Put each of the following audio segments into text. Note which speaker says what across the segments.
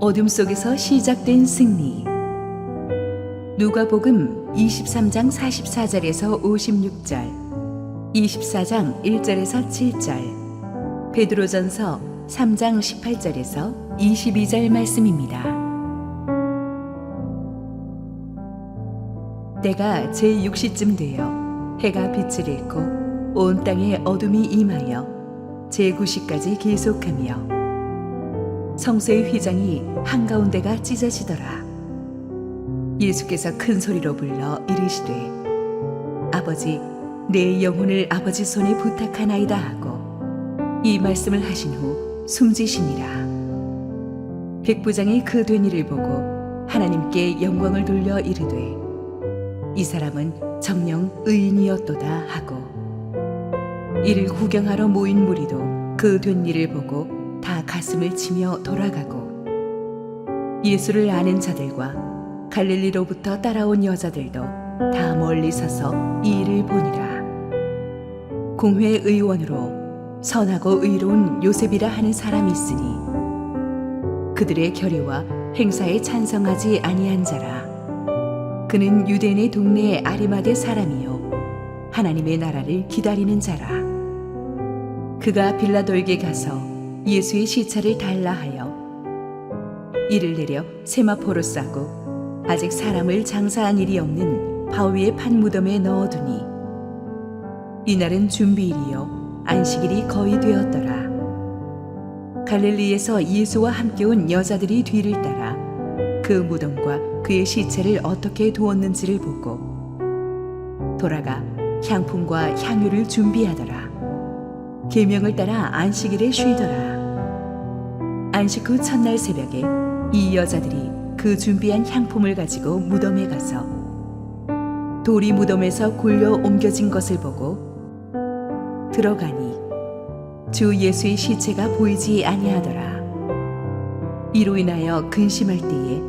Speaker 1: 어둠 속에서 시작된 승리. 누가복음 23장 44절에서 56절, 24장 1절에서 7절, 베드로전서 3장 18절에서 22절 말씀입니다. 때가 제6시쯤 되어 해가 빛을 잃고 온 땅에 어둠이 임하여 제9시까지 계속하며 성소의 휘장이 한가운데가 찢어지더라. 예수께서 큰 소리로 불러 이르시되 아버지, 내 영혼을 아버지 손에 부탁하나이다 하고 이 말씀을 하신 후 숨지시니라. 백부장이 그 된 일을 보고 하나님께 영광을 돌려 이르되 이 사람은 정녕 의인이었도다 하고, 이를 구경하러 모인 무리도 그 된 일을 보고 다 가슴을 치며 돌아가고, 예수를 아는 자들과 갈릴리로부터 따라온 여자들도 다 멀리 서서 이 일을 보니라. 공회 의원으로 선하고 의로운 요셉이라 하는 사람이 있으니 그들의 결의와 행사에 찬성하지 아니한 자라. 그는 유대인의 동네의 아리마대 사람이요 하나님의 나라를 기다리는 자라. 그가 빌라도에게 가서 예수의 시차를 달라 하여 이를 내려 세마포로 싸고 아직 사람을 장사한 일이 없는 바위의 판무덤에 넣어두니, 이날은 준비일이요 안식일이 거의 되었더라. 갈릴리에서 예수와 함께 온 여자들이 뒤를 따라 그 무덤과 그의 시체를 어떻게 두었는지를 보고 돌아가 향품과 향유를 준비하더라. 계명을 따라 안식일에 쉬더라. 안식 후 첫날 새벽에 이 여자들이 그 준비한 향품을 가지고 무덤에 가서 돌이 무덤에서 굴려 옮겨진 것을 보고 들어가니 주 예수의 시체가 보이지 아니하더라. 이로 인하여 근심할 때에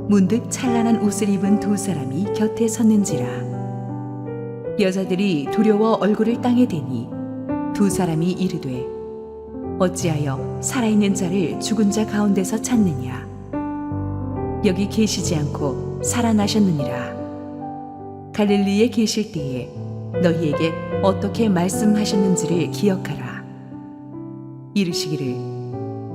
Speaker 1: 문득 찬란한 옷을 입은 두 사람이 곁에 섰는지라. 여자들이 두려워 얼굴을 땅에 대니 두 사람이 이르되 어찌하여 살아있는 자를 죽은 자 가운데서 찾느냐? 여기 계시지 않고 살아나셨느니라. 갈릴리에 계실 때에 너희에게 어떻게 말씀하셨는지를 기억하라. 이르시기를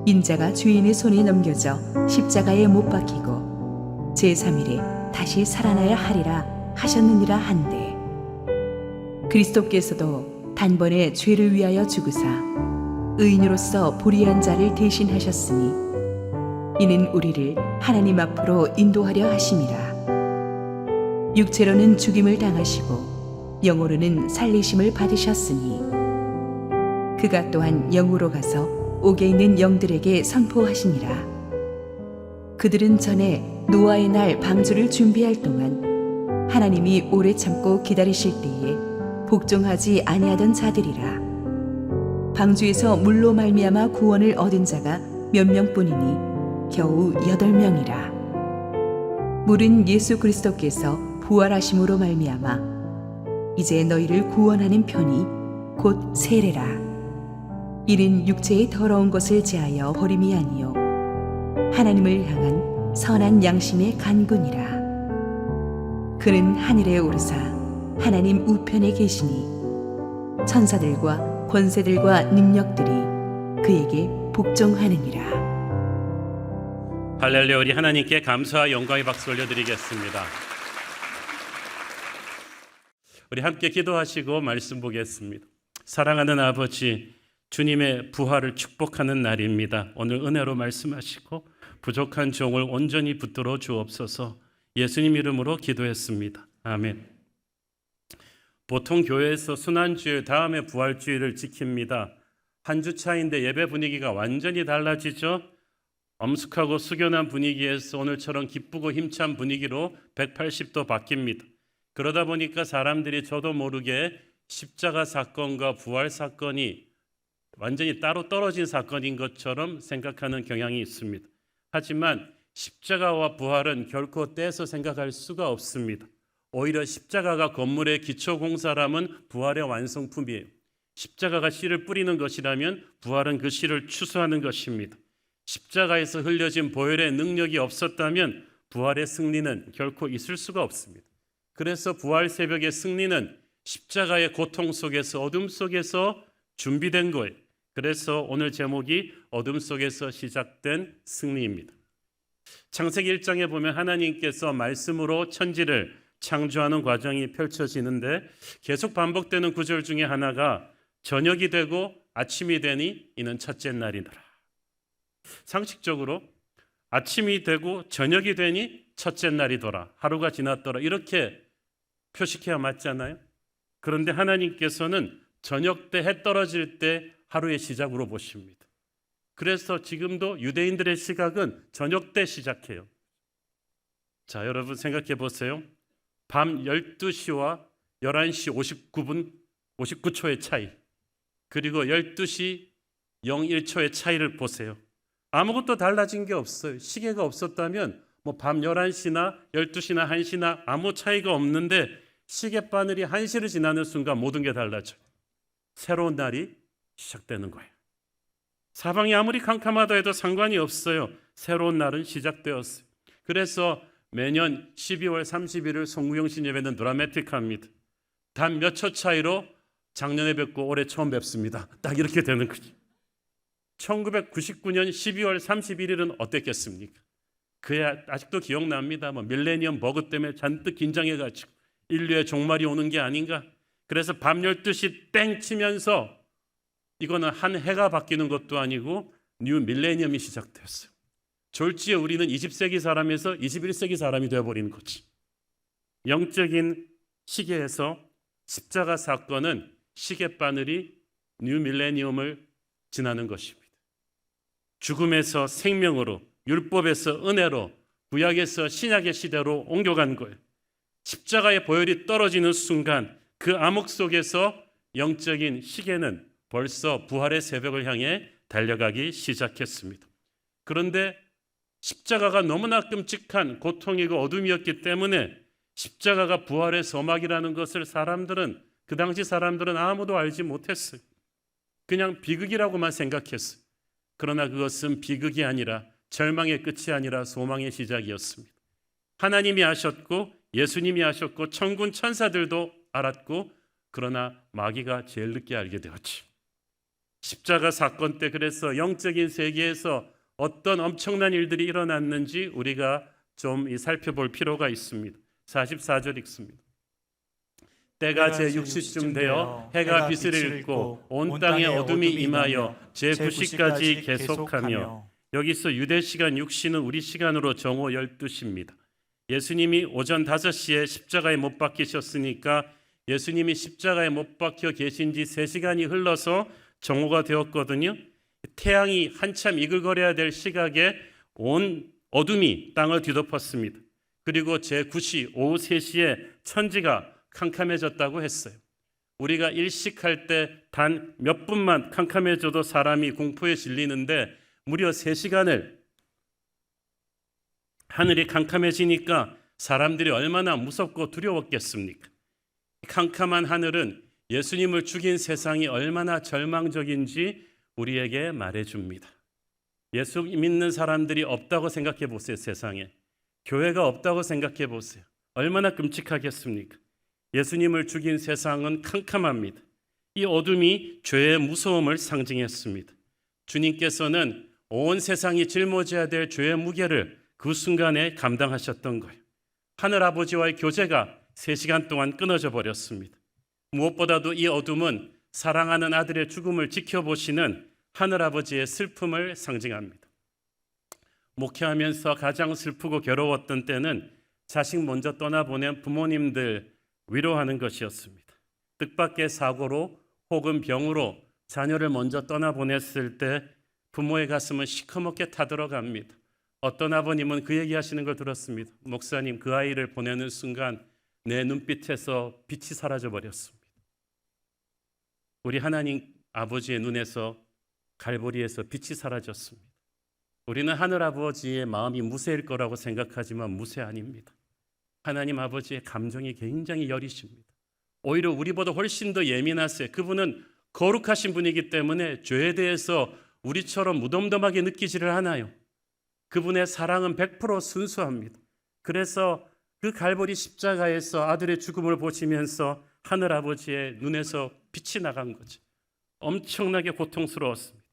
Speaker 1: 인자가 주인의 손에 넘겨져 십자가에 못 박히고 제3일에 다시 살아나야 하리라 하셨느니라 한데, 그리스도께서도 단번에 죄를 위하여 죽으사 의인으로서 불의한 자를 대신하셨으니 이는 우리를 하나님 앞으로 인도하려 하심이라. 육체로는 죽임을 당하시고 영으로는 살리심을 받으셨으니 그가 또한 영으로 가서 옥에 있는 영들에게 선포하시니라. 그들은 전에 노아의 날 방주를 준비할 동안 하나님이 오래 참고 기다리실 때에 복종하지 아니하던 자들이라. 방주에서 물로 말미암아 구원을 얻은 자가 몇 명뿐이니 겨우 8명이라. 물은 예수 그리스도께서 부활하심으로 말미암아 이제 너희를 구원하는 편이 곧 세례라. 이는 육체의 더러운 것을 제하여 버림이 아니요 하나님을 향한 선한 양심의 간군이라. 그는 하늘에 오르사 하나님 우편에 계시니 천사들과 권세들과 능력들이 그에게 복종하느니라.
Speaker 2: 할렐루야. 우리 하나님께 감사와 영광의 박수 올려드리겠습니다. 우리 함께 기도하시고 말씀 보겠습니다. 사랑하는 아버지, 주님의 부활을 축복하는 날입니다. 오늘 은혜로 말씀하시고 부족한 종을 온전히 붙들어 주옵소서. 예수님 이름으로 기도했습니다. 아멘. 보통 교회에서 순환주일 다음에 부활주일을 지킵니다. 한 주 차인데 예배 분위기가 완전히 달라지죠. 엄숙하고 숙연한 분위기에서 오늘처럼 기쁘고 힘찬 분위기로 180도 바뀝니다. 그러다 보니까 사람들이 저도 모르게 십자가 사건과 부활 사건이 완전히 따로 떨어진 사건인 것처럼 생각하는 경향이 있습니다. 하지만 십자가와 부활은 결코 떼서 생각할 수가 없습니다. 오히려 십자가가 건물의 기초 공사라면 부활의 완성품이에요. 십자가가 씨를 뿌리는 것이라면 부활은 그 씨를 추수하는 것입니다. 십자가에서 흘려진 보혈의 능력이 없었다면 부활의 승리는 결코 있을 수가 없습니다. 그래서 부활 새벽의 승리는 십자가의 고통 속에서, 어둠 속에서 준비된 거예요. 그래서 오늘 제목이 어둠 속에서 시작된 승리입니다. 창세기 1장에 보면 하나님께서 말씀으로 천지를 창조하는 과정이 펼쳐지는데 계속 반복되는 구절 중에 하나가 저녁이 되고 아침이 되니 이는 첫째 날이더라. 상식적으로 아침이 되고 저녁이 되니 첫째 날이더라. 하루가 지났더라. 이렇게 표식해야 맞잖아요. 그런데 하나님께서는 저녁 때 해 떨어질 때 하루의 시작으로 보십니다. 그래서 지금도 유대인들의 시각은 저녁 때 시작해요. 자, 여러분 생각해 보세요. 밤 12시와 11시 59분 59초의 차이, 그리고 12시 01초의 차이를 보세요. 아무것도 달라진 게 없어요. 시계가 없었다면 밤 11시나 12시나 1시나 아무 차이가 없는데 시계바늘이 1시를 지나는 순간 모든 게 달라져요. 새로운 날이 시작되는 거예요. 사방이 아무리 캄캄하다 해도 상관이 없어요. 새로운 날은 시작되었어요. 그래서 매년 12월 31일 송구영신 예배는 드라마틱합니다. 단 몇 초 차이로 작년에 뵙고 올해 처음 뵙습니다. 딱 이렇게 되는 거죠. 1999년 12월 31일은 어땠겠습니까? 그야 아직도 기억납니다. 밀레니엄 버그 때문에 잔뜩 긴장해가지고 인류의 종말이 오는 게 아닌가. 그래서 밤 12시 땡 치면서 이거는 한 해가 바뀌는 것도 아니고 뉴 밀레니엄이 시작되었어요. 졸지에 우리는 20세기 사람에서 21세기 사람이 되어버리는 거지. 영적인 시계에서 십자가 사건은 시계바늘이 뉴 밀레니엄을 지나는 것입니다. 죽음에서 생명으로, 율법에서 은혜로, 구약에서 신약의 시대로 옮겨간 거예요. 십자가의 보혈이 떨어지는 순간 그 암흑 속에서 영적인 시계는 벌써 부활의 새벽을 향해 달려가기 시작했습니다. 그런데 십자가가 너무나 끔찍한 고통이고 어둠이었기 때문에 십자가가 부활의 서막이라는 것을 그 당시 사람들은 아무도 알지 못했어요. 그냥 비극이라고만 생각했어요. 그러나 그것은 비극이 아니라 절망의 끝이 아니라 소망의 시작이었습니다. 하나님이 아셨고 예수님이 아셨고 천군 천사들도 알았고, 그러나 마귀가 제일 늦게 알게 되었지. 십자가 사건 때 그래서 영적인 세계에서 어떤 엄청난 일들이 일어났는지 우리가 좀 살펴볼 필요가 있습니다. 44절 읽습니다. 때가 제60쯤 되어 해가 빛을 잃고 온 땅에 어둠이 임하여 제9시까지 계속하며, 여기서 유대 시간 6시는 우리 시간으로 정오 12시입니다. 예수님이 오전 5시에 십자가에 못 박히셨으니까 예수님이 십자가에 못 박혀 계신 지 3시간이 흘러서 정오가 되었거든요. 태양이 한참 이글거려야 될 시각에 온 어둠이 땅을 뒤덮었습니다. 그리고 제9시 오후 3시에 천지가 캄캄해졌다고 했어요. 우리가 일식할 때 단 몇 분만 캄캄해져도 사람이 공포에 질리는데 무려 3시간을 하늘이 캄캄해지니까 사람들이 얼마나 무섭고 두려웠겠습니까? 캄캄한 하늘은 예수님을 죽인 세상이 얼마나 절망적인지 우리에게 말해줍니다. 예수 믿는 사람들이 없다고 생각해 보세요. 세상에 교회가 없다고 생각해 보세요. 얼마나 끔찍하겠습니까? 예수님을 죽인 세상은 캄캄합니다. 이 어둠이 죄의 무서움을 상징했습니다. 주님께서는 온 세상이 짊어져야 될 죄의 무게를 그 순간에 감당하셨던 거예요. 하늘아버지와의 교제가 3시간 동안 끊어져 버렸습니다. 무엇보다도 이 어둠은 사랑하는 아들의 죽음을 지켜보시는 하늘아버지의 슬픔을 상징합니다. 목회하면서 가장 슬프고 괴로웠던 때는 자식 먼저 떠나보낸 부모님들 위로하는 것이었습니다. 뜻밖의 사고로 혹은 병으로 자녀를 먼저 떠나보냈을 때 부모의 가슴은 시커멓게 타들어갑니다. 어떤 아버님은 그 얘기하시는 걸 들었습니다. 목사님, 그 아이를 보내는 순간 내 눈빛에서 빛이 사라져 버렸습니다. 우리 하나님 아버지의 눈에서 갈보리에서 빛이 사라졌습니다. 우리는 하늘 아버지의 마음이 무쇠일 거라고 생각하지만 무쇠 아닙니다. 하나님 아버지의 감정이 굉장히 여리십니다. 오히려 우리보다 훨씬 더 예민하세요. 그분은 거룩하신 분이기 때문에 죄에 대해서 우리처럼 무덤덤하게 느끼지를 않아요. 그분의 사랑은 100% 순수합니다. 그래서 그 갈보리 십자가에서 아들의 죽음을 보시면서 하늘아버지의 눈에서 빛이 나간 거죠. 엄청나게 고통스러웠습니다.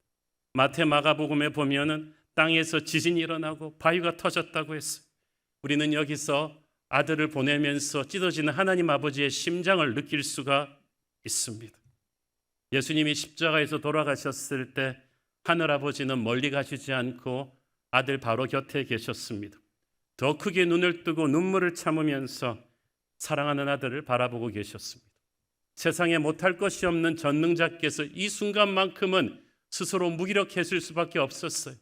Speaker 2: 마태 마가복음에 보면은 땅에서 지진이 일어나고 바위가 터졌다고 했어요. 우리는 여기서 아들을 보내면서 찢어지는 하나님 아버지의 심장을 느낄 수가 있습니다. 예수님이 십자가에서 돌아가셨을 때 하늘아버지는 멀리 가시지 않고 아들 바로 곁에 계셨습니다. 더 크게 눈을 뜨고 눈물을 참으면서 사랑하는 아들을 바라보고 계셨습니다. 세상에 못할 것이 없는 전능자께서 이 순간만큼은 스스로 무기력했을 수밖에 없었어요.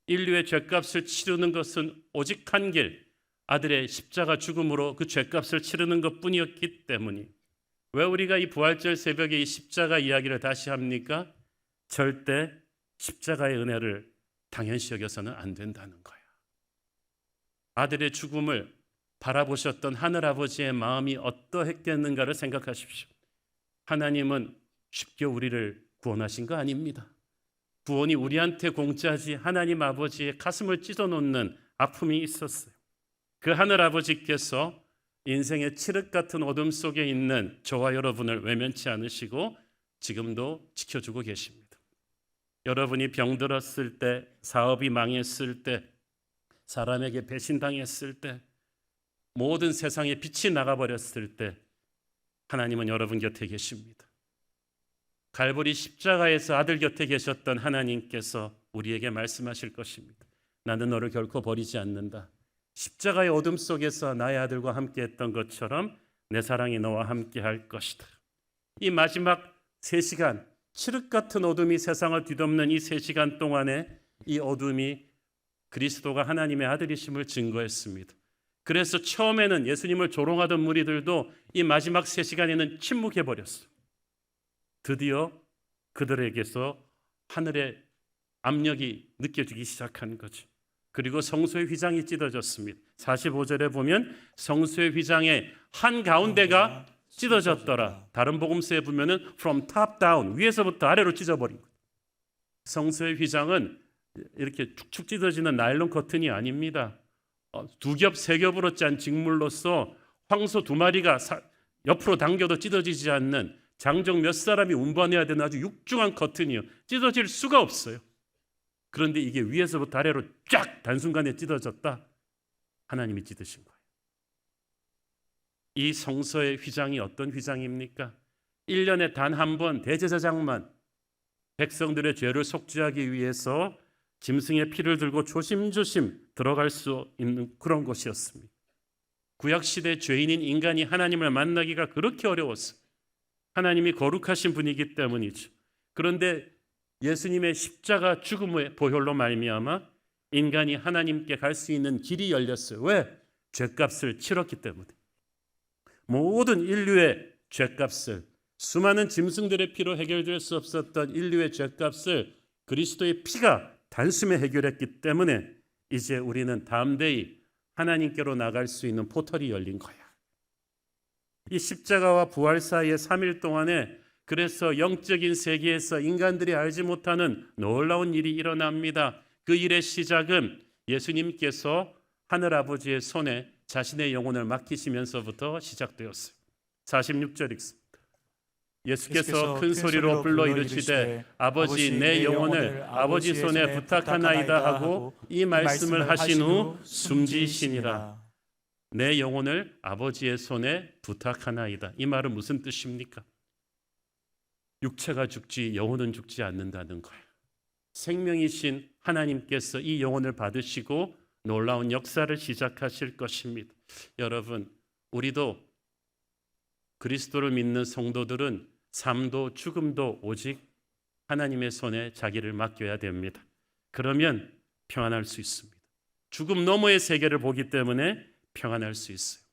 Speaker 2: 인류의 죄값을 치르는 것은 오직 한 길, 아들의 십자가 죽음으로 그 죄값을 치르는 것뿐이었기 때문이. 왜 우리가 이 부활절 새벽에 이 십자가 이야기를 다시 합니까? 절대 십자가의 은혜를 당연시 여겨서는 안 된다는 거야. 아들의 죽음을 바라보셨던 하늘아버지의 마음이 어떠했겠는가를 생각하십시오. 하나님은 쉽게 우리를 구원하신 거 아닙니다. 구원이 우리한테 공짜지 하나님 아버지의 가슴을 찢어놓는 아픔이 있었어요. 그 하늘아버지께서 인생의 칠흑 같은 어둠 속에 있는 저와 여러분을 외면치 않으시고 지금도 지켜주고 계십니다. 여러분이 병들었을 때, 사업이 망했을 때, 사람에게 배신당했을 때, 모든 세상에 빛이 나가버렸을 때 하나님은 여러분 곁에 계십니다. 갈보리 십자가에서 아들 곁에 계셨던 하나님께서 우리에게 말씀하실 것입니다. 나는 너를 결코 버리지 않는다. 십자가의 어둠 속에서 나의 아들과 함께했던 것처럼 내 사랑이 너와 함께할 것이다. 이 마지막 3시간, 칠흑 같은 어둠이 세상을 뒤덮는 이 3시간 동안에 이 어둠이 그리스도가 하나님의 아들이심을 증거했습니다. 그래서 처음에는 예수님을 조롱하던 무리들도 이 마지막 3시간에는 침묵해버렸어요. 드디어 그들에게서 하늘의 압력이 느껴지기 시작한 거죠. 그리고 성소의 휘장이 찢어졌습니다. 45절에 보면 성소의 휘장의 한가운데가 찢어졌더라. 다른 복음서에 보면은 from top down, 위에서부터 아래로 찢어버린 거예요. 성소의 휘장은 이렇게 축축 찢어지는 나일론 커튼이 아닙니다. 2겹, 3겹으로 짠 직물로서 황소 2마리가 옆으로 당겨도 찢어지지 않는 장정 몇 사람이 운반해야 되는 아주 육중한 커튼이요. 찢어질 수가 없어요. 그런데 이게 위에서부터 아래로 쫙 단순간에 찢어졌다. 하나님이 찢으신 거예요. 이 성소의 휘장이 어떤 휘장입니까? 1년에 단 한 번 대제사장만 백성들의 죄를 속죄하기 위해서 짐승의 피를 들고 조심조심 들어갈 수 있는 그런 곳이었습니다. 구약시대 죄인인 인간이 하나님을 만나기가 그렇게 어려웠어요. 하나님이 거룩하신 분이기 때문이죠. 그런데 예수님의 십자가 죽음의 보혈로 말미암아 인간이 하나님께 갈 수 있는 길이 열렸어요. 왜? 죄값을 치렀기 때문에. 모든 인류의 죄값을, 수많은 짐승들의 피로 해결될 수 없었던 인류의 죄값을 그리스도의 피가 단숨에 해결했기 때문에 이제 우리는 담대히 하나님께로 나갈 수 있는 포털이 열린 거야. 이 십자가와 부활 사이의 3일 동안에 그래서 영적인 세계에서 인간들이 알지 못하는 놀라운 일이 일어납니다. 그 일의 시작은 예수님께서 하늘아버지의 손에 자신의 영혼을 맡기시면서부터 시작되었어요. 46절 읽습니다. 예수께서 큰 소리로 불러 이르시되 아버지 내 영혼을 아버지 손에 부탁하나이다 하고 이 말씀을 하신 후 숨지시니라. 내 영혼을 아버지의 손에 부탁하나이다. 이 말은 무슨 뜻입니까? 육체가 죽지 영혼은 죽지 않는다는 거예요. 생명이신 하나님께서 이 영혼을 받으시고 놀라운 역사를 시작하실 것입니다. 여러분, 우리도 그리스도를 믿는 성도들은 삶도 죽음도 오직 하나님의 손에 자기를 맡겨야 됩니다. 그러면 평안할 수 있습니다. 죽음 너머의 세계를 보기 때문에 평안할 수 있어요.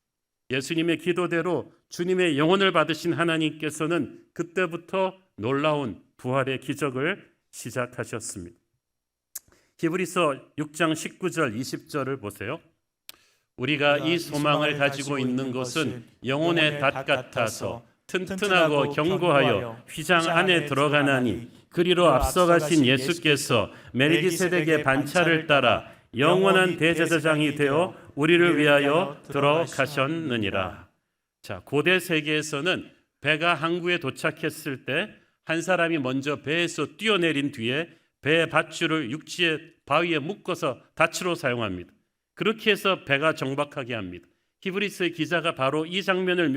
Speaker 2: 예수님의 기도대로 주님의 영혼을 받으신 하나님께서는 그때부터 놀라운 부활의 기적을 시작하셨습니다. 히브리서 6장 19절 20절을 보세요. 우리가 이 소망을 가지고 있는 것은 영혼의 닷 같아서 튼튼하고 견고하여 휘장 안에 들어가나니 그리로 앞서가신 예수께서 멜기세덱의 반차를 따라 영원한 대제사장이 되어 우리를 위하여 들어가셨느니라. 자, 고대 세계에서는 배가 항구에 도착했을 때 한 사람이 먼저 배에서 뛰어내린 뒤에 배의 밧줄을 육지의 바위에 묶어서 닻으로 사용합니다. 그렇게 해서 배가 정박하게 합니다. 히브리서의 기자가 바로 이 장면을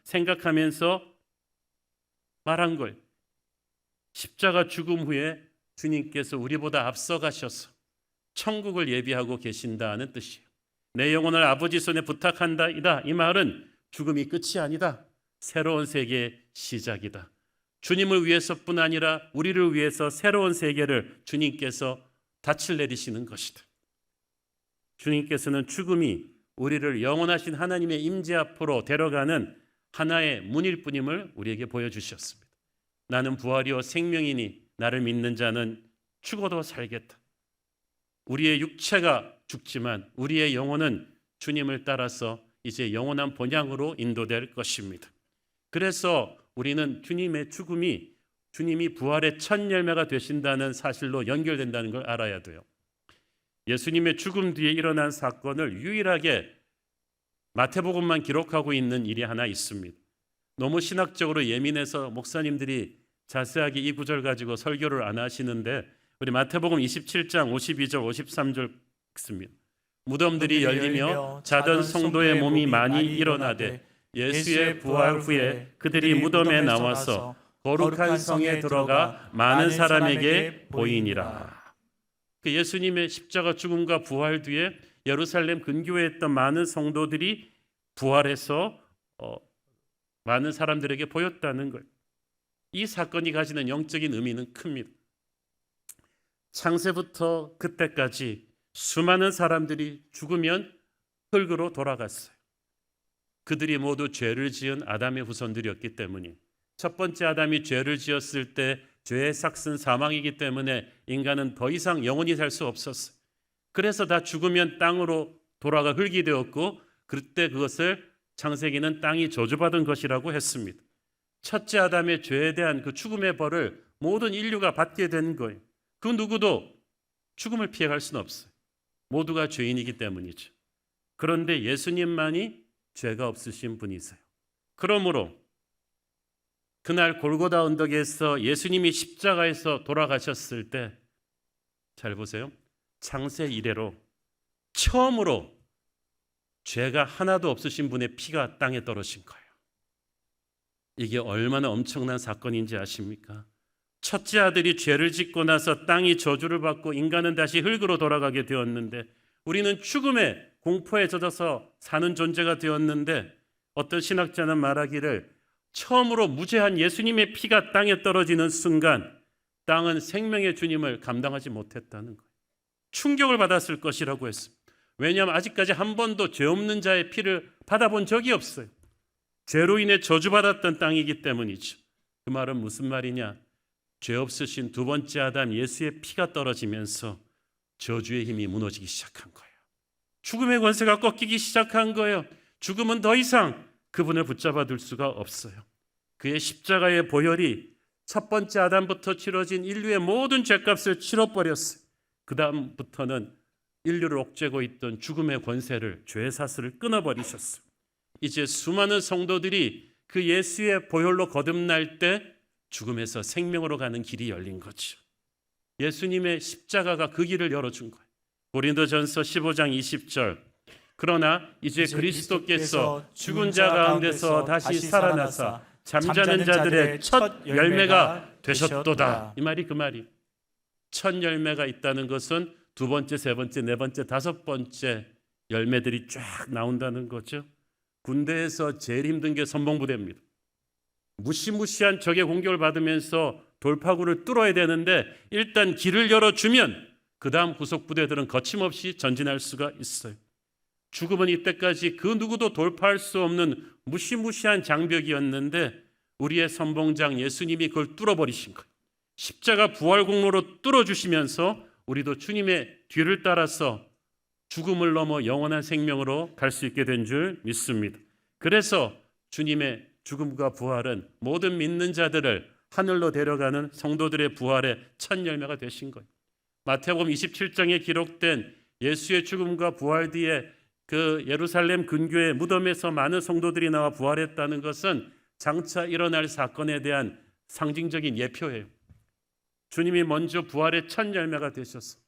Speaker 2: 생각하면서 말한 거예요. 십자가 죽음 후에 주님께서 우리보다 앞서가셔서 천국을 예비하고 계신다는 뜻이에요. 내 영혼을 아버지 손에 부탁한다. 이 말은 죽음이 끝이 아니다. 새로운 세계의 시작이다. 주님을 위해서뿐 아니라 우리를 위해서 새로운 세계를 주님께서 닻을 내리시는 것이다. 주님께서는 죽음이 우리를 영원하신 하나님의 임재 앞으로 데려가는 하나의 문일 뿐임을 우리에게 보여주셨습니다. 나는 부활이요 생명이니 나를 믿는 자는 죽어도 살겠다. 우리의 육체가 죽지만 우리의 영혼은 주님을 따라서 이제 영원한 본향으로 인도될 것입니다. 그래서 우리는 주님의 죽음이 주님이 부활의 첫 열매가 되신다는 사실로 연결된다는 걸 알아야 돼요. 예수님의 죽음 뒤에 일어난 사건을 유일하게 마태복음만 기록하고 있는 일이 하나 있습니다. 너무 신학적으로 예민해서 목사님들이 자세하게 이 구절 가지고 설교를 안 하시는데 우리 마태복음 27장 52절 53절 읽습니다. 무덤들이 열리며 자던 성도의 몸이 많이 일어나되 예수의 부활 후에 그들이 무덤에 나와서 거룩한 성에 들어가 많은 사람에게 보이니라. 그 예수님의 십자가 죽음과 부활 뒤에 예루살렘 근교에 있던 많은 성도들이 부활해서 많은 사람들에게 보였다는 걸. 이 사건이 가지는 영적인 의미는 큽니다. 창세부터 그때까지 수많은 사람들이 죽으면 흙으로 돌아갔어요. 그들이 모두 죄를 지은 아담의 후손들이었기 때문에 첫 번째 아담이 죄를 지었을 때 죄의 삭은 사망이기 때문에 인간은 더 이상 영원히 살 수 없었어요. 그래서 다 죽으면 땅으로 돌아가 흙이 되었고 그때 그것을 창세기는 땅이 저주받은 것이라고 했습니다. 첫째 아담의 죄에 대한 그 죽음의 벌을 모든 인류가 받게 된 거예요. 그 누구도 죽음을 피해갈 수는 없어요. 모두가 죄인이기 때문이죠. 그런데 예수님만이 죄가 없으신 분이세요. 그러므로 그날 골고다 언덕에서 예수님이 십자가에서 돌아가셨을 때 잘 보세요. 창세 이래로 처음으로 죄가 하나도 없으신 분의 피가 땅에 떨어진 거예요. 이게 얼마나 엄청난 사건인지 아십니까? 첫째 아들이 죄를 짓고 나서 땅이 저주를 받고 인간은 다시 흙으로 돌아가게 되었는데 우리는 죽음의 공포에 젖어서 사는 존재가 되었는데 어떤 신학자는 말하기를 처음으로 무죄한 예수님의 피가 땅에 떨어지는 순간 땅은 생명의 주님을 감당하지 못했다는 거예요. 충격을 받았을 것이라고 했습니다. 왜냐하면 아직까지 한 번도 죄 없는 자의 피를 받아본 적이 없어요. 죄로 인해 저주받았던 땅이기 때문이죠. 그 말은 무슨 말이냐? 죄 없으신 두 번째 아담 예수의 피가 떨어지면서 저주의 힘이 무너지기 시작한 거예요. 죽음의 권세가 꺾이기 시작한 거예요. 죽음은 더 이상 그분을 붙잡아 둘 수가 없어요. 그의 십자가의 보혈이 첫 번째 아담부터 치러진 인류의 모든 죄값을 치러버렸어요. 그 다음부터는 인류를 옥죄고 있던 죽음의 권세를 죄의 사슬을 끊어버리셨어요. 이제 수많은 성도들이 그 예수의 보혈로 거듭날 때 죽음에서 생명으로 가는 길이 열린 거죠. 예수님의 십자가가 그 길을 열어준 거예요. 고린도전서 15장 20절 그러나 이제 그리스도께서 죽은 자 가운데서 다시 살아나사 잠자는 자들의 첫 열매가 되셨도다. 이 말이 그 말이. 첫 열매가 있다는 것은 두 번째, 세 번째, 네 번째, 다섯 번째 열매들이 쫙 나온다는 거죠. 군대에서 제일 힘든 게 선봉부대입니다. 무시무시한 적의 공격을 받으면서 돌파구를 뚫어야 되는데 일단 길을 열어주면 그 다음 후속 부대들은 거침없이 전진할 수가 있어요. 죽음은 이때까지 그 누구도 돌파할 수 없는 무시무시한 장벽이었는데 우리의 선봉장 예수님이 그걸 뚫어버리신 거예요. 십자가 부활 공로로 뚫어주시면서 우리도 주님의 뒤를 따라서 죽음을 넘어 영원한 생명으로 갈 수 있게 된 줄 믿습니다. 그래서 주님의 죽음과 부활은 모든 믿는 자들을 하늘로 데려가는 성도들의 부활의 첫 열매가 되신 거예요. 마태복음 27장에 기록된 예수의 죽음과 부활 뒤에 그 예루살렘 근교의 무덤에서 많은 성도들이 나와 부활했다는 것은 장차 일어날 사건에 대한 상징적인 예표예요. 주님이 먼저 부활의 첫 열매가 되셔서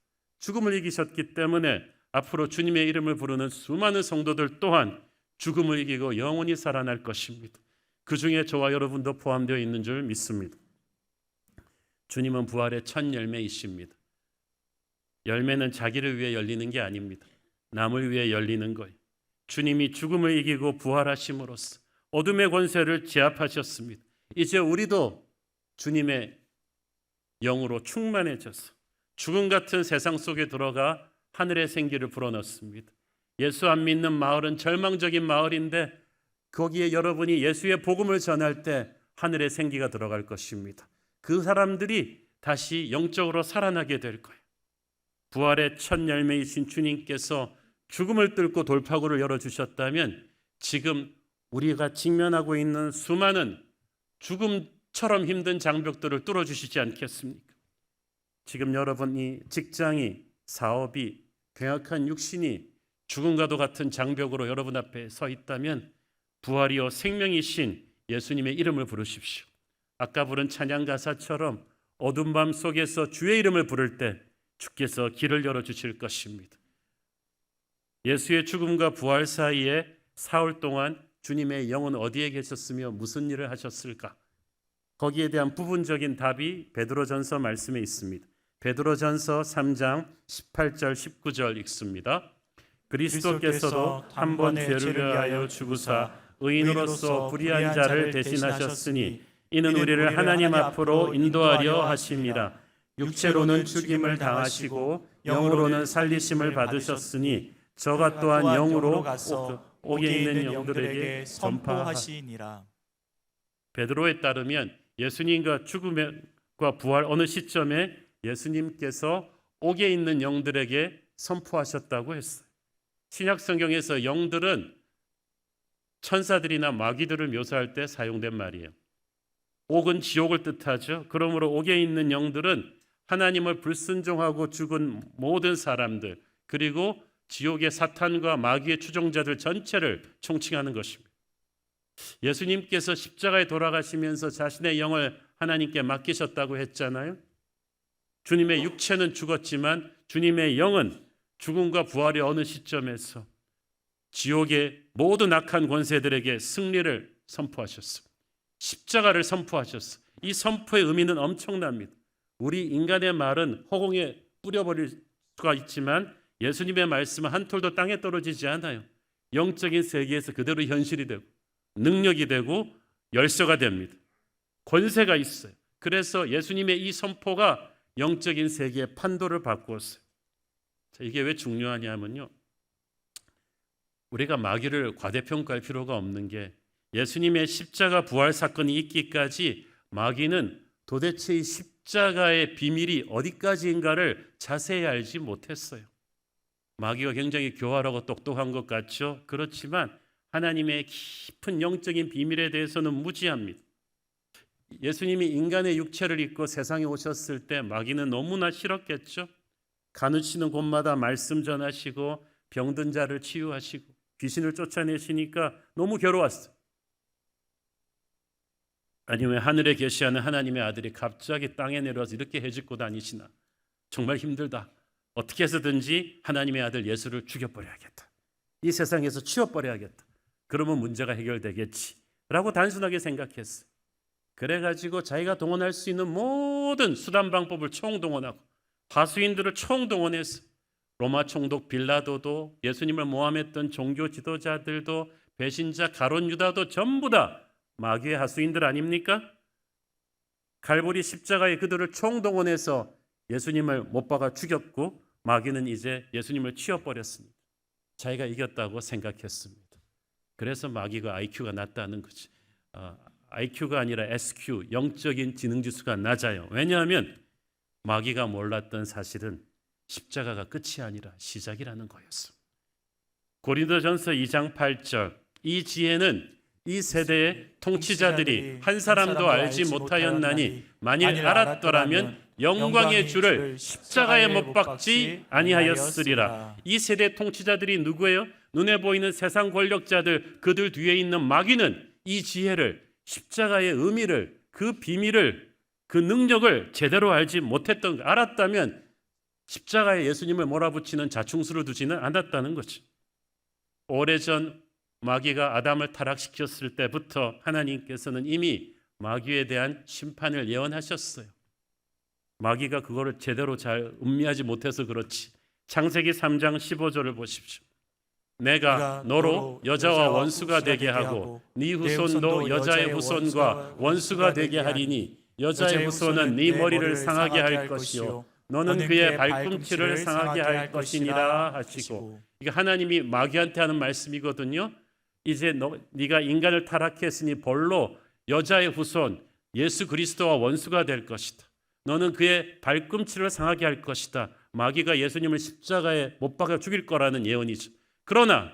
Speaker 2: 죽음을 이기셨기 때문에 앞으로 주님의 이름을 부르는 수많은 성도들 또한 죽음을 이기고 영원히 살아날 것입니다. 그 중에 저와 여러분도 포함되어 있는 줄 믿습니다. 주님은 부활의 첫 열매이십니다. 열매는 자기를 위해 열리는 게 아닙니다. 남을 위해 열리는 거예요. 주님이 죽음을 이기고 부활하심으로써 어둠의 권세를 제압하셨습니다. 이제 우리도 주님의 영으로 충만해져서 죽음 같은 세상 속에 들어가 하늘의 생기를 불어넣습니다. 예수 안 믿는 마을은 절망적인 마을인데 거기에 여러분이 예수의 복음을 전할 때 하늘의 생기가 들어갈 것입니다. 그 사람들이 다시 영적으로 살아나게 될 거예요. 부활의 첫 열매이신 주님께서 죽음을 뚫고 돌파구를 열어주셨다면 지금 우리가 직면하고 있는 수많은 죽음처럼 힘든 장벽들을 뚫어주시지 않겠습니까? 지금 여러분이 직장이, 사업이, 괴악한 육신이 죽음과도 같은 장벽으로 여러분 앞에 서 있다면 부활이요 생명이신 예수님의 이름을 부르십시오. 아까 부른 찬양 가사처럼 어둠 밤 속에서 주의 이름을 부를 때 주께서 길을 열어주실 것입니다. 예수의 죽음과 부활 사이에 사흘 동안 주님의 영은 어디에 계셨으며 무슨 일을 하셨을까? 거기에 대한 부분적인 답이 베드로전서 말씀에 있습니다. 베드로전서 3장 18절 19절 읽습니다. 그리스도께서도 한 번 죄를 위하여 죽으사 의인으로서 불의한 자를 대신하셨으니 이는 우리를 하나님 앞으로 인도하려 하심이라. 육체로는 죽임을 당하시고 영으로는 살리심을 받으셨으니 저가 또한 영으로 가서 옥에 있는 영들에게 전파하시니라. 베드로에 따르면 예수님과 죽음과 부활 어느 시점에 예수님께서 옥에 있는 영들에게 선포하셨다고 했어요. 신약 성경에서 영들은 천사들이나 마귀들을 묘사할 때 사용된 말이에요. 옥은 지옥을 뜻하죠. 그러므로 옥에 있는 영들은 하나님을 불순종하고 죽은 모든 사람들, 그리고 지옥의 사탄과 마귀의 추종자들 전체를 총칭하는 것입니다. 예수님께서 십자가에 돌아가시면서 자신의 영을 하나님께 맡기셨다고 했잖아요. 주님의 육체는 죽었지만 주님의 영은 죽음과 부활의 어느 시점에서 지옥의 모든 악한 권세들에게 승리를 선포하셨습니다. 십자가를 선포하셨어요. 이 선포의 의미는 엄청납니다. 우리 인간의 말은 허공에 뿌려버릴 수가 있지만 예수님의 말씀은 한 톨도 땅에 떨어지지 않아요. 영적인 세계에서 그대로 현실이 되고 능력이 되고 열쇠가 됩니다. 권세가 있어요. 그래서 예수님의 이 선포가 영적인 세계의 판도를 바꾸었어요. 자, 이게 왜 중요하냐면요. 우리가 마귀를 과대평가할 필요가 없는 게 예수님의 십자가 부활 사건이 있기까지 마귀는 도대체 이 십자가의 비밀이 어디까지인가를 자세히 알지 못했어요. 마귀가 굉장히 교활하고 똑똑한 것 같죠? 그렇지만 하나님의 깊은 영적인 비밀에 대해서는 무지합니다. 예수님이 인간의 육체를 입고 세상에 오셨을 때 마귀는 너무나 싫었겠죠? 가누시는 곳마다 말씀 전하시고 병든 자를 치유하시고 귀신을 쫓아내시니까 너무 괴로웠어요. 아니 왜 하늘에 계시하는 하나님의 아들이 갑자기 땅에 내려와서 이렇게 해집고 다니시나? 정말 힘들다. 어떻게 해서든지 하나님의 아들 예수를 죽여버려야겠다. 이 세상에서 치워버려야겠다. 그러면 문제가 해결되겠지 라고 단순하게 생각했어요. 그래가지고 자기가 동원할 수 있는 모든 수단 방법을 총동원하고 하수인들을 총동원해서 로마 총독 빌라도도 예수님을 모함했던 종교 지도자들도 배신자 가룟 유다도 전부 다 마귀의 하수인들 아닙니까? 갈보리 십자가에 그들을 총동원해서 예수님을 못 박아 죽였고 마귀는 이제 예수님을 치워버렸습니다. 자기가 이겼다고 생각했습니다. 그래서 마귀가 IQ가 낮다는 거지. IQ가 아니라 SQ, 영적인 지능지수가 낮아요. 왜냐하면 마귀가 몰랐던 사실은 십자가가 끝이 아니라 시작이라는 거였어. 고린도전서 2장 8절 이 지혜는 이 세대의 통치자들이 한 사람도 알지 못하였나니 만일 알았더라면 영광의 주를 십자가에 못 박지 아니하였으리라. 이 세대 통치자들이 누구예요? 눈에 보이는 세상 권력자들, 그들 뒤에 있는 마귀는 이 지혜를, 십자가의 의미를, 그 비밀을, 그 능력을 제대로 알지 못했던, 알았다면 십자가에 예수님을 몰아붙이는 자충수를 두지는 않았다는 거지. 오래전 마귀가 아담을 타락시켰을 때부터 하나님께서는 이미 마귀에 대한 심판을 예언하셨어요. 마귀가 그거를 제대로 잘 음미하지 못해서 그렇지. 창세기 3장 15절을 보십시오. 내가 너로 여자와 원수가 되게 하고 네 후손도 여자의 후손과 원수가 되게 하리니 여자의 후손은 네 머리를 상하게 할 것이요 너는 그의 발꿈치를 상하게 할 것이니라 하시고, 이게 하나님이 마귀한테 하는 말씀이거든요. 이제 네가 인간을 타락했으니 벌로 여자의 후손 예수 그리스도와 원수가 될 것이다. 너는 그의 발꿈치를 상하게 할 것이다. 마귀가 예수님을 십자가에 못 박아 죽일 거라는 예언이죠. 그러나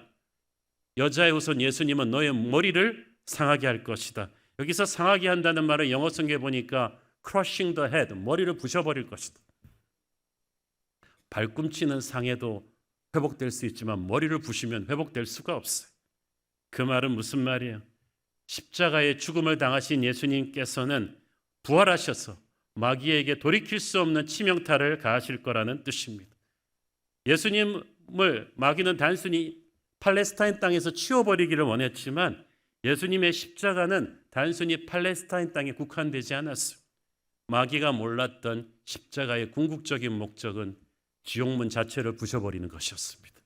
Speaker 2: 여자의 후손 예수님은 너의 머리를 상하게 할 것이다. 여기서 상하게 한다는 말은 영어 성경에 보니까 crushing the head, 머리를 부셔버릴 것이다. 발꿈치는 상해도 회복될 수 있지만 머리를 부시면 회복될 수가 없어요. 그 말은 무슨 말이에요? 십자가의 죽음을 당하신 예수님께서는 부활하셔서 마귀에게 돌이킬 수 없는 치명타를 가하실 거라는 뜻입니다. 예수님을 마귀는 단순히 팔레스타인 땅에서 치워버리기를 원했지만 예수님의 십자가는 단순히 팔레스타인 땅에 국한되지 않았어요. 마귀가 몰랐던 십자가의 궁극적인 목적은 지옥문 자체를 부셔버리는 것이었습니다.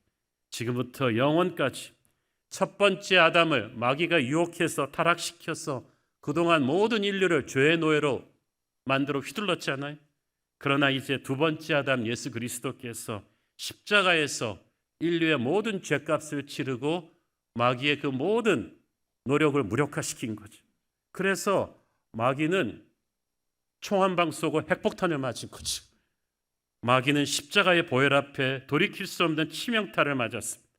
Speaker 2: 지금부터 영원까지 첫 번째 아담을 마귀가 유혹해서 타락시켜서 그동안 모든 인류를 죄의 노예로 만들어 휘둘렀잖아요. 그러나 이제 두 번째 아담 예수 그리스도께서 십자가에서 인류의 모든 죄값을 치르고 마귀의 그 모든 노력을 무력화시킨 거죠. 그래서 마귀는 총 한 방 쏘고 핵폭탄을 맞은 거죠. 마귀는 십자가의 보혈 앞에 돌이킬 수 없는 치명타를 맞았습니다.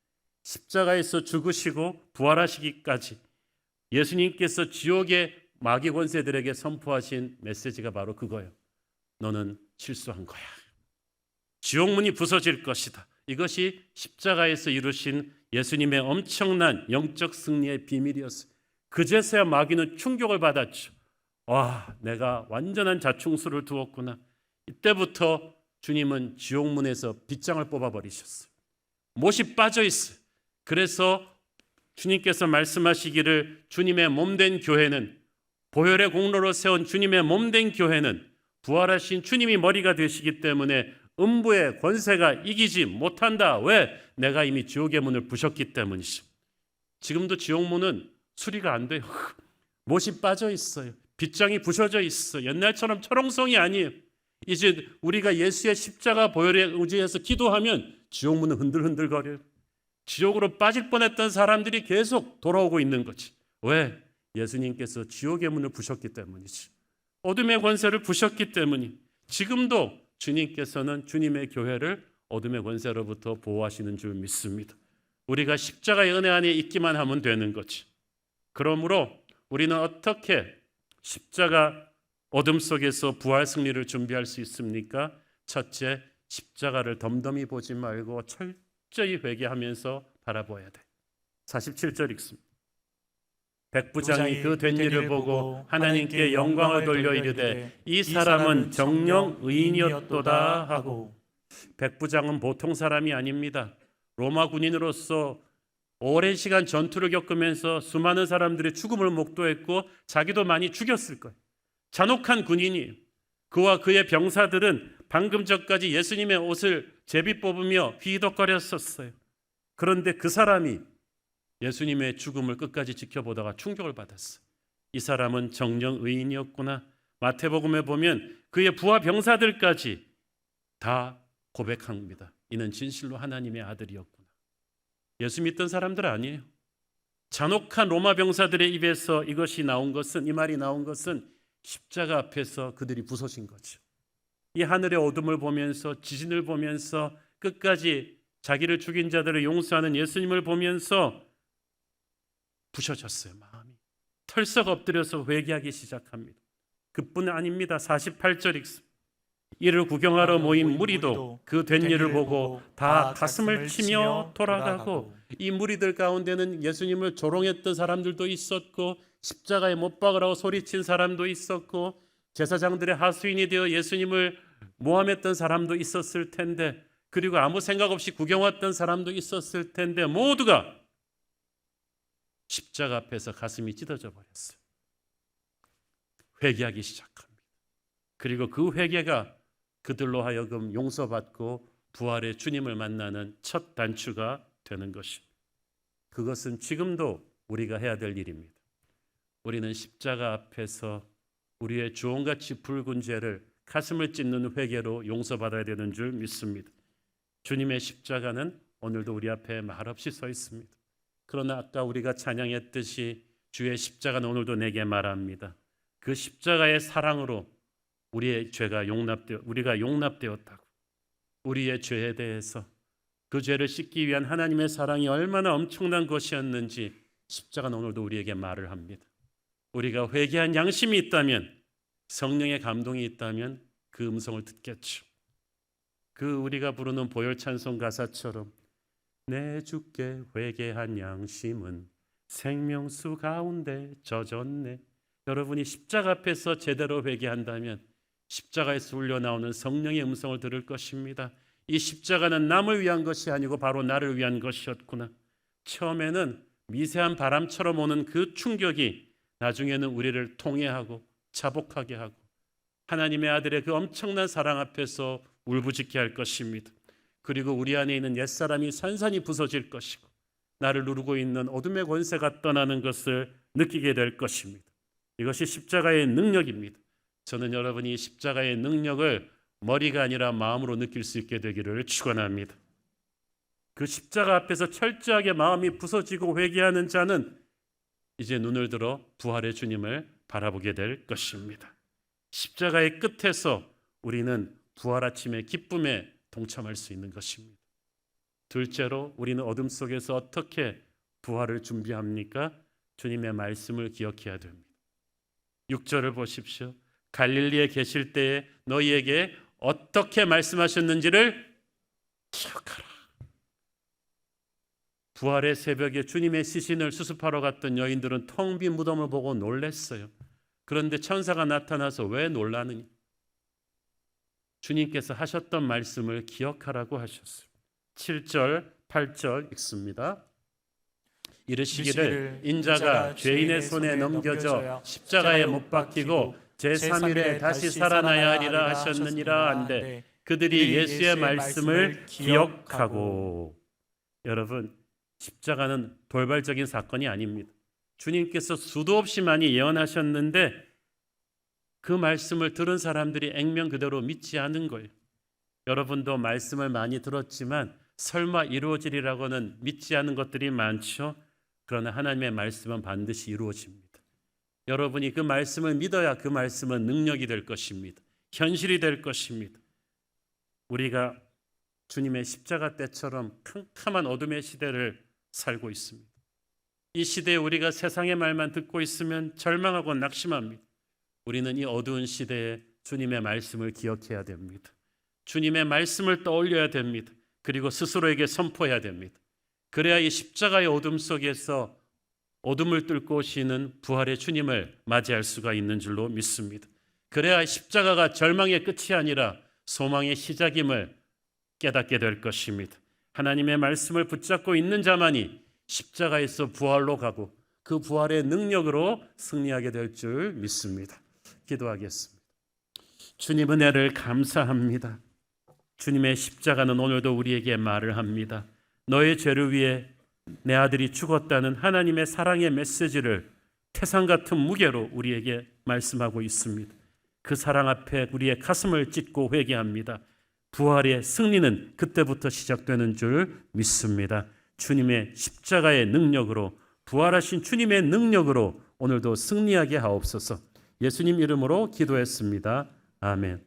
Speaker 2: 십자가에서 죽으시고 부활하시기까지 예수님께서 지옥의 마귀 권세들에게 선포하신 메시지가 바로 그거예요. 너는 실수한 거야. 지옥문이 부서질 것이다. 이것이 십자가에서 이루신 예수님의 엄청난 영적 승리의 비밀이었어요. 그제서야 마귀는 충격을 받았죠. 와, 내가 완전한 자충수를 두었구나. 이때부터 주님은 지옥문에서 빗장을 뽑아버리셨어요. 못이 빠져 있어요. 그래서 주님께서 말씀하시기를 주님의 몸된 교회는, 보혈의 공로로 세운 주님의 몸된 교회는 부활하신 주님이 머리가 되시기 때문에 음부의 권세가 이기지 못한다. 왜? 내가 이미 지옥의 문을 부셨기 때문이죠. 지금도 지옥문은 수리가 안 돼요. 못이 빠져 있어요. 빗장이 부셔져 있어. 옛날처럼 철옹성이 아니에요. 이제 우리가 예수의 십자가 보혈에 의지해서 기도하면 지옥문은 흔들흔들거려요. 지옥으로 빠질 뻔했던 사람들이 계속 돌아오고 있는 거지. 왜? 예수님께서 지옥의 문을 부셨기 때문이지. 어둠의 권세를 부셨기 때문이. 지금도 주님께서는 주님의 교회를 어둠의 권세로부터 보호하시는 줄 믿습니다. 우리가 십자가의 은혜 안에 있기만 하면 되는 거지. 그러므로 우리는 어떻게 십자가 어둠 속에서 부활 승리를 준비할 수 있습니까? 첫째, 십자가를 덤덤히 보지 말고 철저히 회개하면서 바라보아야 돼. 47절 읽습니다. 백부장이 그 된 일을 보고 하나님께 영광을 돌려 이르되 이 사람은 정령 의인이었도다 하고. 백부장은 보통 사람이 아닙니다. 로마 군인으로서 오랜 시간 전투를 겪으면서 수많은 사람들의 죽음을 목도했고 자기도 많이 죽였을 거예요. 잔혹한 군인이에요. 그와 그의 병사들은 방금 전까지 예수님의 옷을 제비 뽑으며 휘덕거렸었어요. 그런데 그 사람이 예수님의 죽음을 끝까지 지켜보다가 충격을 받았어요. 이 사람은 정령 의인이었구나. 마태복음에 보면 그의 부하 병사들까지 다 고백합니다. 이는 진실로 하나님의 아들이었구나. 예수 믿던 사람들 아니에요. 잔혹한 로마 병사들의 입에서 이것이 나온 것은, 이 말이 나온 것은 십자가 앞에서 그들이 부서진 거죠. 이 하늘의 어둠을 보면서, 지진을 보면서, 끝까지 자기를 죽인 자들을 용서하는 예수님을 보면서 부셔졌어요, 마음이. 털썩 엎드려서 회개하기 시작합니다. 그뿐 아닙니다. 48절 읽습니다. 이를 구경하러 모인 무리도 그 된 일을 보고 다 가슴을 치며 돌아가고, 이 무리들 가운데는 예수님을 조롱했던 사람들도 있었고, 십자가에 못 박으라고 소리친 사람도 있었고, 제사장들의 하수인이 되어 예수님을 모함했던 사람도 있었을 텐데, 그리고 아무 생각 없이 구경 왔던 사람도 있었을 텐데, 모두가 십자가 앞에서 가슴이 찢어져 버렸어요. 회개하기 시작합니다. 그리고 그 회개가 그들로 하여금 용서받고 부활의 주님을 만나는 첫 단추가 되는 것입니다. 그것은 지금도 우리가 해야 될 일입니다. 우리는 십자가 앞에서 우리의 주홍같이 붉은 죄를 가슴을 찢는 회개로 용서받아야 되는 줄 믿습니다. 주님의 십자가는 오늘도 우리 앞에 말없이 서 있습니다. 그러나 아까 우리가 찬양했듯이 주의 십자가는 오늘도 내게 말합니다. 그 십자가의 사랑으로 우리의 죄가 우리가 용납되었다고, 우리의 죄에 대해서 그 죄를 씻기 위한 하나님의 사랑이 얼마나 엄청난 것이었는지 십자가는 오늘도 우리에게 말을 합니다. 우리가 회개한 양심이 있다면, 성령의 감동이 있다면 그 음성을 듣겠죠. 그 우리가 부르는 보혈 찬송 가사처럼 내 주께 회개한 양심은 생명수 가운데 젖었네. 여러분이 십자가 앞에서 제대로 회개한다면 십자가에서 울려나오는 성령의 음성을 들을 것입니다. 이 십자가는 남을 위한 것이 아니고 바로 나를 위한 것이었구나. 처음에는 미세한 바람처럼 오는 그 충격이 나중에는 우리를 통회하고 자복하게 하고 하나님의 아들의 그 엄청난 사랑 앞에서 울부짖게 할 것입니다. 그리고 우리 안에 있는 옛사람이 산산이 부서질 것이고 나를 누르고 있는 어둠의 권세가 떠나는 것을 느끼게 될 것입니다. 이것이 십자가의 능력입니다. 저는 여러분이 이 십자가의 능력을 머리가 아니라 마음으로 느낄 수 있게 되기를 축원합니다. 그 십자가 앞에서 철저하게 마음이 부서지고 회개하는 자는 이제 눈을 들어 부활의 주님을 바라보게 될 것입니다. 십자가의 끝에서 우리는 부활 아침의 기쁨에 동참할 수 있는 것입니다. 둘째로 우리는 어둠 속에서 어떻게 부활을 준비합니까? 주님의 말씀을 기억해야 됩니다. 6절을 보십시오. 갈릴리에 계실 때에 너희에게 어떻게 말씀하셨는지를 기억하라. 부활의 새벽에 주님의 시신을 수습하러 갔던 여인들은 텅 빈 무덤을 보고 놀랐어요. 그런데 천사가 나타나서 왜 놀라느냐? 주님께서 하셨던 말씀을 기억하라고 하셨어요. 7절, 8절 읽습니다. 이르시기를 인자가 죄인의 손에 넘겨져 십자가에 못 박히고 제3일에 다시 살아나야 하리라 하셨느니라 한데 그들이 예수의 말씀을 기억하고. 여러분, 십자가는 돌발적인 사건이 아닙니다. 주님께서 수도 없이 많이 예언하셨는데 그 말씀을 들은 사람들이 액면 그대로 믿지 않은 거예요. 여러분도 말씀을 많이 들었지만 설마 이루어지리라고는 믿지 않은 것들이 많죠. 그러나 하나님의 말씀은 반드시 이루어집니다. 여러분이 그 말씀을 믿어야 그 말씀은 능력이 될 것입니다. 현실이 될 것입니다. 우리가 주님의 십자가 때처럼 캄캄한 어둠의 시대를 살고 있습니다. 이 시대에 우리가 세상의 말만 듣고 있으면 절망하고 낙심합니다. 우리는 이 어두운 시대에 주님의 말씀을 기억해야 됩니다. 주님의 말씀을 떠올려야 됩니다. 그리고 스스로에게 선포해야 됩니다. 그래야 이 십자가의 어둠 속에서 어둠을 뚫고 오시는 부활의 주님을 맞이할 수가 있는 줄로 믿습니다. 그래야 십자가가 절망의 끝이 아니라 소망의 시작임을 깨닫게 될 것입니다. 하나님의 말씀을 붙잡고 있는 자만이 십자가에서 부활로 가고 그 부활의 능력으로 승리하게 될 줄 믿습니다. 기도하겠습니다. 주님 은혜를 감사합니다. 주님의 십자가는 오늘도 우리에게 말을 합니다. 너의 죄를 위해 내 아들이 죽었다는 하나님의 사랑의 메시지를 태산 같은 무게로 우리에게 말씀하고 있습니다. 그 사랑 앞에 우리의 가슴을 찢고 회개합니다. 부활의 승리는 그때부터 시작되는 줄 믿습니다. 주님의 십자가의 능력으로, 부활하신 주님의 능력으로 오늘도 승리하게 하옵소서. 예수님 이름으로 기도했습니다. 아멘.